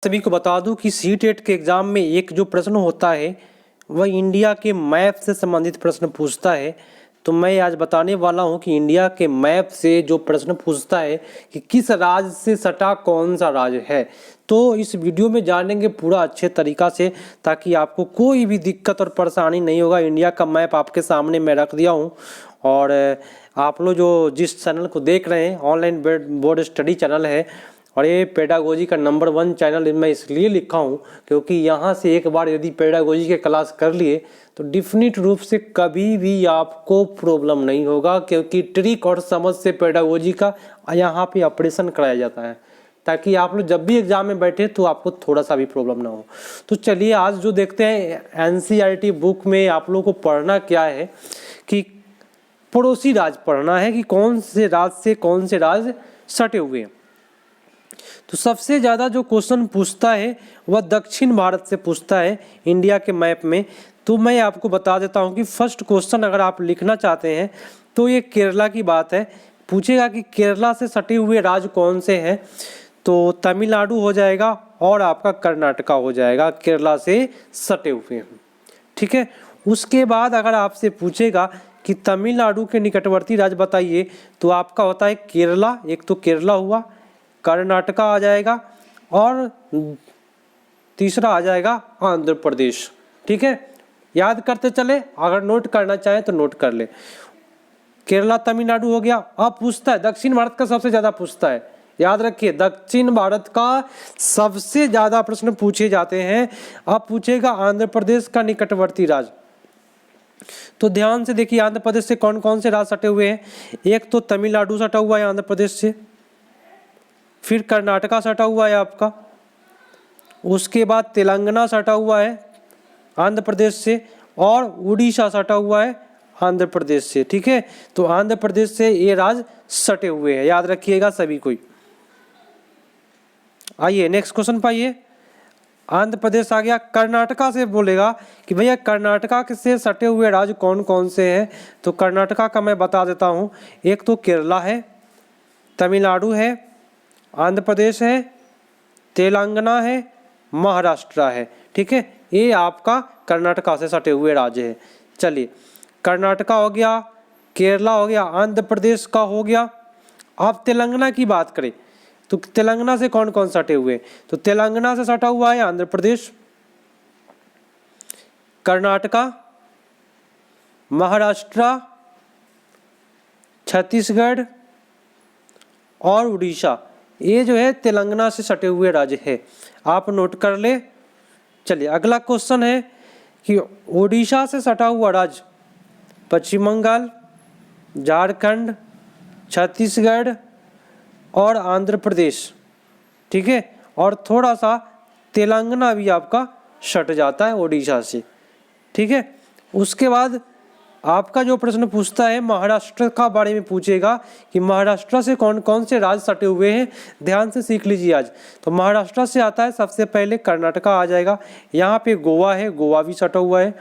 सभी को बता दूं कि सीटेट के एग्ज़ाम में एक जो प्रश्न होता है वह इंडिया के मैप से संबंधित प्रश्न पूछता है। तो मैं आज बताने वाला हूं कि इंडिया के मैप से जो प्रश्न पूछता है कि किस राज्य से सटा कौन सा राज्य है। तो इस वीडियो में जानेंगे पूरा अच्छे तरीक़ा से, ताकि आपको कोई भी दिक्कत और परेशानी नहीं होगा। इंडिया का मैप आपके सामने मैं रख दिया हूँ। और आप लोग जो जिस चैनल को देख रहे हैं, ऑनलाइन बोर्ड स्टडी चैनल है, और ये पेडागोजी का नंबर 1 चैनल मैं इसलिए लिखा हूँ क्योंकि यहाँ से एक बार यदि पेडागोजी के क्लास कर लिए तो डिफिनिट रूप से कभी भी आपको प्रॉब्लम नहीं होगा, क्योंकि ट्रिक और समझ से पेडागोजी का यहाँ पे ऑपरेशन कराया जाता है, ताकि आप लोग जब भी एग्जाम में बैठे तो आपको थोड़ा सा भी प्रॉब्लम ना हो। तो चलिए आज जो देखते हैं, एनसीईआरटी बुक में आप लोग को पढ़ना क्या है कि पड़ोसी राज्य पढ़ना है कि कौन से राज्य से कौन से राज्य सटे हुए हैं। तो सबसे ज़्यादा जो क्वेश्चन पूछता है वह दक्षिण भारत से पूछता है इंडिया के मैप में। तो मैं आपको बता देता हूं कि फर्स्ट क्वेश्चन अगर आप लिखना चाहते हैं तो ये केरला की बात है। पूछेगा कि केरला से सटे हुए राज्य कौन से हैं, तो तमिलनाडु हो जाएगा और आपका कर्नाटका हो जाएगा, केरला से सटे हुए हैं। ठीक है। उसके बाद अगर आपसे पूछेगा कि तमिलनाडु के निकटवर्ती राज्य बताइए, तो आपका होता है केरला, एक तो केरला हुआ, कर्नाटका आ जाएगा और तीसरा आ जाएगा आंध्र प्रदेश। ठीक है, याद करते चले, अगर नोट करना चाहें तो नोट कर ले। केरला तमिलनाडु हो गया। अब पूछता है दक्षिण भारत का सबसे ज्यादा पूछता है, याद रखिए दक्षिण भारत का सबसे ज्यादा प्रश्न पूछे जाते हैं। अब पूछेगा आंध्र प्रदेश का निकटवर्ती राज्य। तो ध्यान से देखिए आंध्र प्रदेश से कौन कौन से राज्य सटे हुए हैं। एक तो तमिलनाडु सटा हुआ है आंध्र प्रदेश से, फिर कर्नाटका सटा हुआ है आपका, उसके बाद तेलंगाना सटा हुआ है आंध्र प्रदेश से, और उड़ीसा सटा हुआ है आंध्र प्रदेश से। ठीक है, तो आंध्र प्रदेश से ये राज्य सटे हुए हैं, याद रखिएगा सभी कोई। आइए नेक्स्ट क्वेश्चन पाइए। आंध्र प्रदेश आ गया। कर्नाटका से बोलेगा कि भैया कर्नाटका से सटे हुए राज्य कौन कौन से हैं। तो कर्नाटका का मैं बता देता हूँ, एक तो केरला है, तमिलनाडु है, आंध्र प्रदेश है, तेलंगाना है, महाराष्ट्र है। ठीक है, ये आपका कर्नाटका से सटे हुए राज्य है। चलिए, कर्नाटका हो गया, केरला हो गया, आंध्र प्रदेश का हो गया। अब तेलंगाना की बात करें तो तेलंगाना से कौन कौन सटे हुए, तो तेलंगाना से सटा हुआ है आंध्र प्रदेश, कर्नाटका, महाराष्ट्र, छत्तीसगढ़ और उड़ीसा। ये जो है तेलंगाना से सटे हुए राज्य है, आप नोट कर ले। चलिए अगला क्वेश्चन है कि उड़ीसा से सटा हुआ राज्य पश्चिम बंगाल, झारखंड, छत्तीसगढ़ और आंध्र प्रदेश। ठीक है, और थोड़ा सा तेलंगाना भी आपका सट जाता है उड़ीसा से। ठीक है, उसके बाद आपका जो प्रश्न पूछता है महाराष्ट्र का बारे में पूछेगा कि महाराष्ट्र से कौन कौन से राज्य सटे हुए हैं। ध्यान से सीख लीजिए आज। तो महाराष्ट्र से आता है सबसे पहले कर्नाटका आ जाएगा, यहाँ पे गोवा है, गोवा भी सटा हुआ है,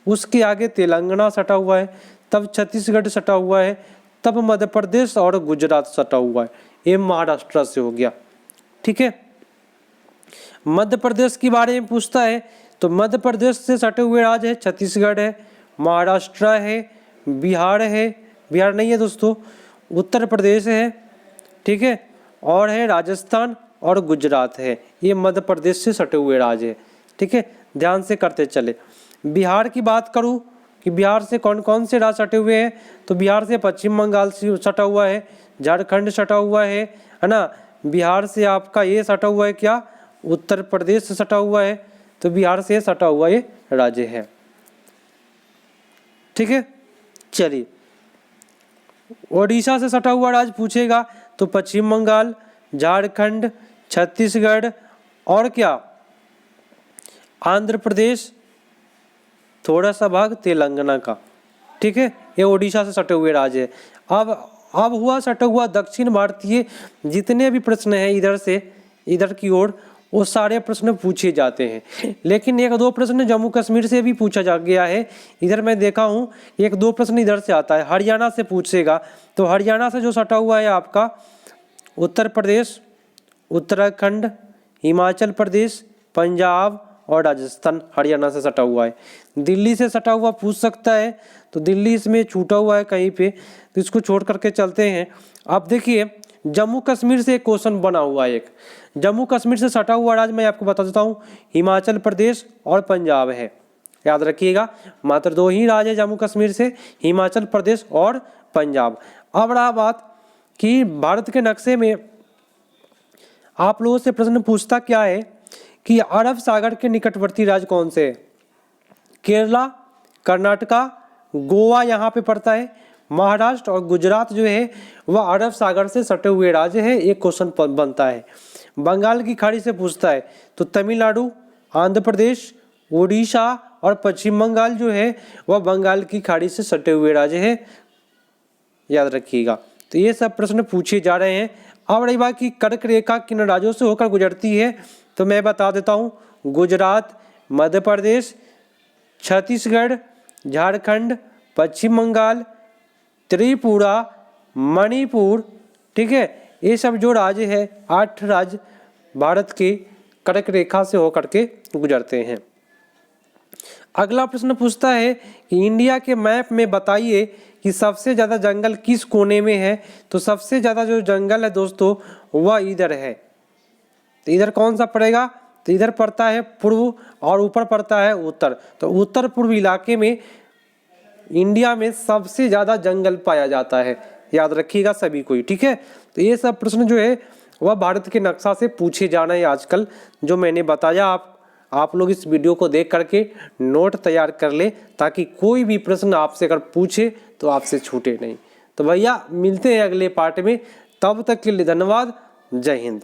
उसके आगे तेलंगाना सटा हुआ है, तब छत्तीसगढ़ सटा हुआ है, तब मध्य प्रदेश और गुजरात सटा हुआ है। ये महाराष्ट्र से हो गया। ठीक है, मध्य प्रदेश के बारे में पूछता है तो मध्य प्रदेश से सटे हुए राज्य है छत्तीसगढ़ है, महाराष्ट्र है, बिहार है, बिहार नहीं है दोस्तों, उत्तर प्रदेश है। ठीक है, और है राजस्थान और गुजरात है। ये मध्य प्रदेश से सटे हुए राज्य है। ठीक है, ध्यान से करते चले। बिहार की बात करूं कि बिहार से कौन कौन से राज्य सटे हुए हैं, तो बिहार से पश्चिम बंगाल से सटा हुआ है, झारखंड सटा हुआ है ना। बिहार से आपका ये सटा हुआ है क्या, उत्तर प्रदेश से सटा हुआ है, तो बिहार से सटा हुआ ये राज्य है। ठीक है, चलिए ओडिशा से सटा हुआ राज्य पूछेगा तो पश्चिम बंगाल, झारखंड, छत्तीसगढ़ और क्या आंध्र प्रदेश, थोड़ा सा भाग तेलंगाना का। ठीक है, ये ओडिशा से सटे हुए राज्य है। अब हुआ सटा हुआ दक्षिण भारतीय जितने भी प्रश्न हैं इधर से इधर की ओर, वो सारे प्रश्न पूछे जाते हैं। लेकिन एक दो प्रश्न जम्मू कश्मीर से भी पूछा जा गया है। इधर मैं देखा हूँ एक दो प्रश्न इधर से आता है, हरियाणा से पूछेगा। तो हरियाणा से जो सटा हुआ है आपका उत्तर प्रदेश, उत्तराखंड, हिमाचल प्रदेश, पंजाब और राजस्थान हरियाणा से सटा हुआ है। दिल्ली से सटा हुआ पूछ सकता है, तो दिल्ली इसमें छूटा हुआ है कहीं पे, तो इसको छोड़ करके चलते हैं। अब देखिए जम्मू कश्मीर से एक क्वेश्चन बना हुआ है, एक जम्मू कश्मीर से सटा हुआ राज्य मैं आपको बता देता हूँ, हिमाचल प्रदेश और पंजाब है। याद रखिएगा, मात्र 2 ही राज्य है जम्मू कश्मीर से, हिमाचल प्रदेश और पंजाब। अब रहा बात कि भारत के नक्शे में आप लोगों से प्रश्न पूछता क्या है कि अरब सागर के निकटवर्ती राज्य कौन से है? केरला, कर्नाटका, गोवा यहाँ पे पड़ता है, महाराष्ट्र और गुजरात जो है वह अरब सागर से सटे हुए राज्य है। एक क्वेश्चन बनता है। बंगाल की खाड़ी से पूछता है तो तमिलनाडु, आंध्र प्रदेश, उड़ीसा और पश्चिम बंगाल जो है वह बंगाल की खाड़ी से सटे हुए राज्य है। याद रखिएगा, तो ये सब प्रश्न पूछे जा रहे हैं। अब रही बात कि कर्क रेखा किन राज्यों से होकर गुजरती है, तो मैं बता देता हूँ, गुजरात, मध्य प्रदेश, छत्तीसगढ़, झारखंड, पश्चिम बंगाल, त्रिपुरा, मणिपुर, ठीक है, ये सब जो राज्य है 8 राज्य भारत के कर्क रेखा से होकर के गुजरते हैं। अगला प्रश्न पूछता है कि इंडिया के मैप में बताइए कि सबसे ज़्यादा जंगल किस कोने में है। तो सबसे ज़्यादा जो जंगल है दोस्तों वह इधर है। तो इधर कौन सा पड़ेगा, तो इधर पड़ता है पूर्व और ऊपर पड़ता है उत्तर। तो उत्तर पूर्व इलाके में इंडिया में सबसे ज़्यादा जंगल पाया जाता है। याद रखिएगा सभी कोई, ठीक है। तो ये सब प्रश्न जो है वह भारत के नक्शा से पूछे जाना है आजकल, जो मैंने बताया। आप लोग इस वीडियो को देख करके नोट तैयार कर ले, ताकि कोई भी प्रश्न आपसे अगर पूछे तो आपसे छूटे नहीं। तो भैया मिलते हैं अगले पार्ट में, तब तक के लिए धन्यवाद। जय हिंद।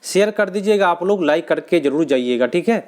शेयर कर दीजिएगा आप लोग, लाइक करके जरूर जाइएगा, ठीक है।